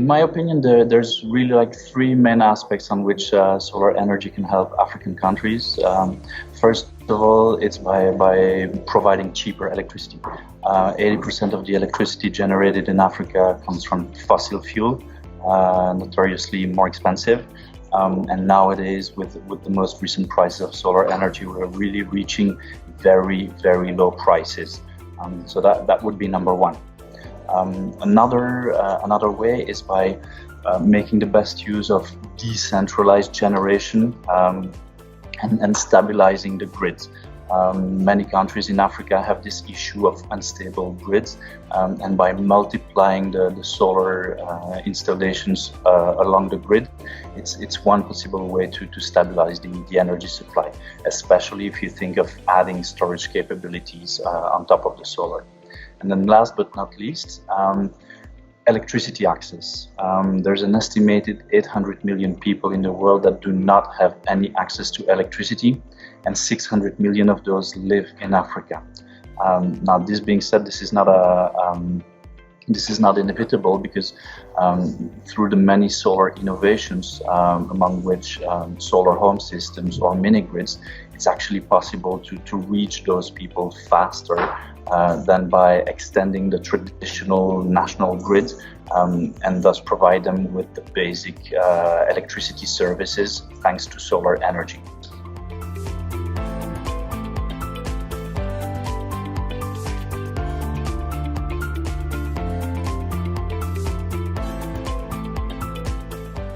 my opinion, there's really like three main aspects on which solar energy can help African countries. First of all, it's by providing cheaper electricity. 80% of the electricity generated in Africa comes from fossil fuel, notoriously more expensive. And nowadays, with the most recent prices of solar energy, we're really reaching very, very low prices. So that would be number one. Another way is by making the best use of decentralized generation and stabilizing the grids. Many countries in Africa have this issue of unstable grids, and by multiplying the solar installations along the grid, it's one possible way to stabilize the energy supply, especially if you think of adding storage capabilities on top of the solar. And then last but not least, electricity access. There's an estimated 800 million people in the world that do not have any access to electricity, and 600 million of those live in Africa. Now, this being said, this is not inevitable, because through the many solar innovations, among which solar home systems or mini grids, it's actually possible to reach those people faster than by extending the traditional national grid, and thus provide them with the basic electricity services thanks to solar energy.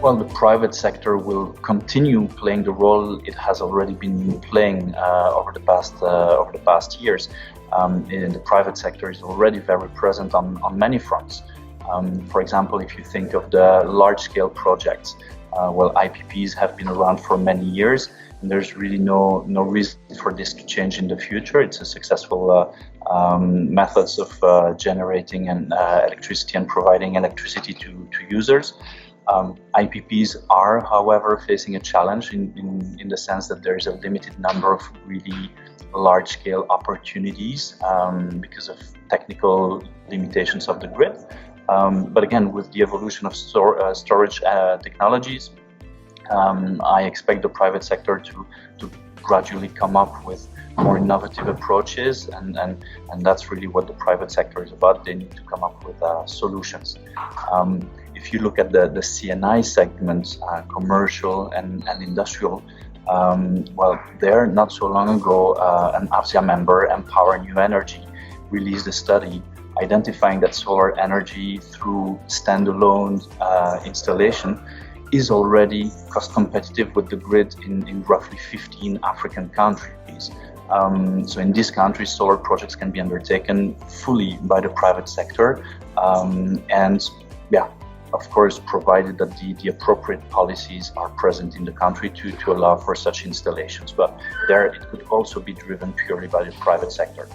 Well, the private sector will continue playing the role it has already been playing over the past years. The private sector is already very present on many fronts. For example, if you think of the large-scale projects, IPPs have been around for many years, and there's really no reason for this to change in the future. It's a successful methods of generating electricity and providing electricity to users. IPPs are, however, facing a challenge in the sense that there is a limited number of really large-scale opportunities because of technical limitations of the grid. But again, with the evolution of storage technologies, I expect the private sector to gradually come up with more innovative approaches, and that's really what the private sector is about. They need to come up with solutions. If you look at the CNI segment, commercial and industrial, there not so long ago, an AFSIA member, Empower New Energy, released a study identifying that solar energy through standalone installation is already cost competitive with the grid in roughly 15 African countries. So in these countries, solar projects can be undertaken fully by the private sector, of course, provided that the appropriate policies are present in the country to allow for such installations. But there it could also be driven purely by the private sector.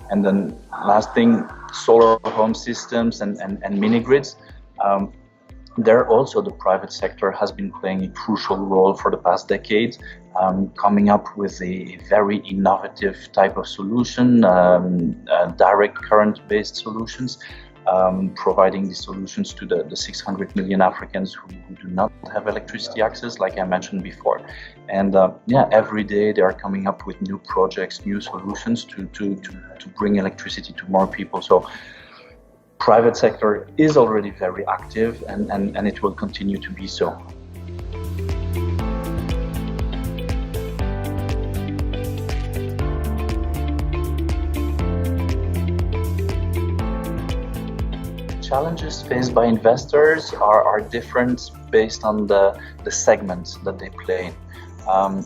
And then last thing, solar home systems and mini grids. There also the private sector has been playing a crucial role for the past decade, coming up with a very innovative type of solution, direct current-based solutions, providing these solutions to the 600 million Africans who do not have electricity access, like I mentioned before. And every day they are coming up with new projects, new solutions to bring electricity to more people. So private sector is already very active, and it will continue to be so. Challenges faced by investors are different based on the segments that they play in.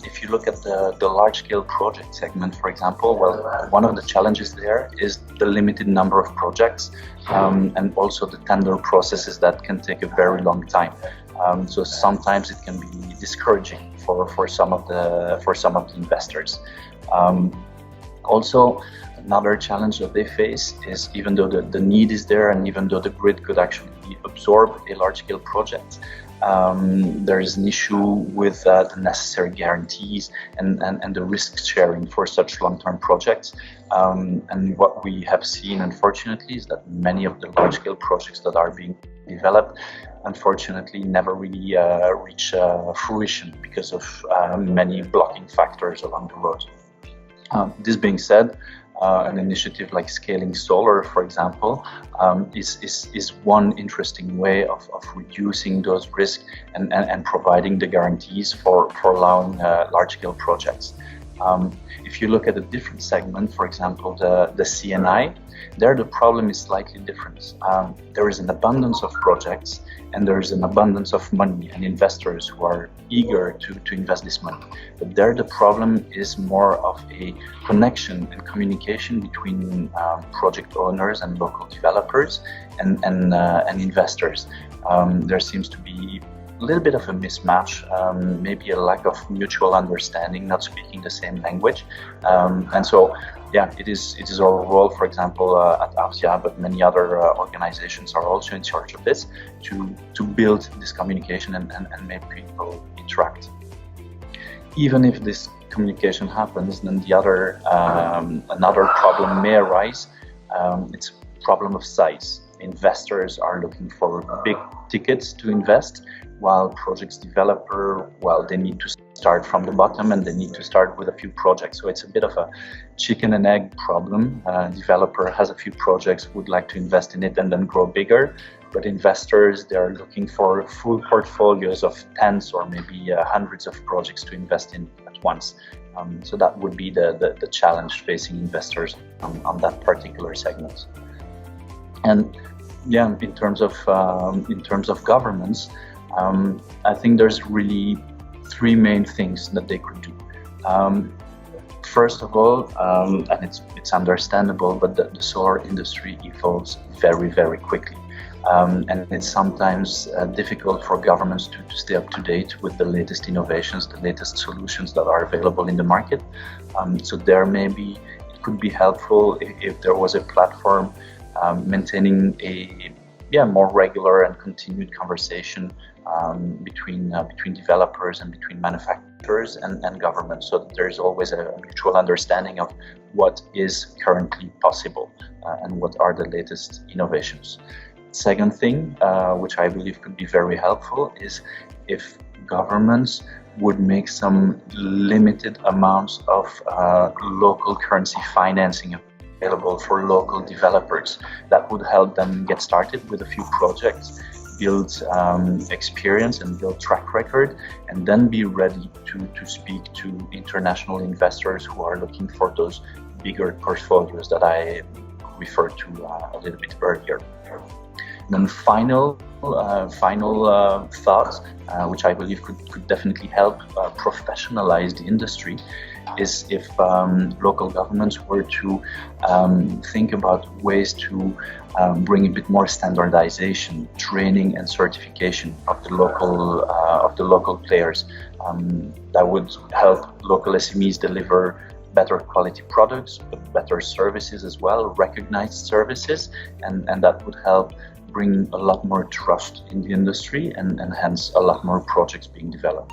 If you look at the large-scale project segment, for example, one of the challenges there is the limited number of projects, and also the tender processes that can take a very long time. So sometimes it can be discouraging for some of the investors. Also, another challenge that they face is, even though the need is there, and even though the grid could actually absorb a large-scale project, there is an issue with the necessary guarantees and the risk sharing for such long-term projects. And what we have seen, unfortunately, is that many of the large-scale projects that are being developed, unfortunately never really reach fruition because of many blocking factors along the road. This being said, an initiative like scaling solar, for example, is one interesting way of reducing those risks and providing the guarantees for allowing large-scale projects. If you look at a different segment, for example, the CNI, there the problem is slightly different. There is an abundance of projects and there is an abundance of money and investors who are eager to invest this money. But there the problem is more of a connection and communication between project owners and local developers and investors. There seems to be a little bit of a mismatch, maybe a lack of mutual understanding, not speaking the same language, and so yeah, it is our role, for example, at AFSIA, but many other organizations are also in charge of this, to build this communication and make people interact. Even if this communication happens, then the other another problem may arise. It's a problem of size. Investors are looking for big tickets to invest, while projects developer, well, they need to start from the bottom and they need to start with a few projects. So it's a bit of a chicken and egg problem. Developer has a few projects, would like to invest in it and then grow bigger, but investors, they're looking for full portfolios of tens or maybe hundreds of projects to invest in at once. So that would be the challenge facing investors on that particular segment. And yeah, in terms of governments, I think there's really three main things that they could do. First of all, and it's understandable, but the solar industry evolves very, very quickly. And it's sometimes difficult for governments to stay up to date with the latest innovations, the latest solutions that are available in the market. So there maybe it could be helpful if there was a platform maintaining a more regular and continued conversation between developers and between manufacturers and government, so that there's always a mutual understanding of what is currently possible and what are the latest innovations. Second thing, which I believe could be very helpful, is if governments would make some limited amounts of local currency financing available for local developers. That would help them get started with a few projects, build experience and build track record, and then be ready to speak to international investors who are looking for those bigger portfolios that I referred to a little bit earlier. And then final thoughts, which I believe could definitely help professionalize the industry, is if local governments were to think about ways to bring a bit more standardization, training and certification of the local players. That would help local SMEs deliver better quality products, but better services as well, recognized services, and that would help bring a lot more trust in the industry and hence a lot more projects being developed.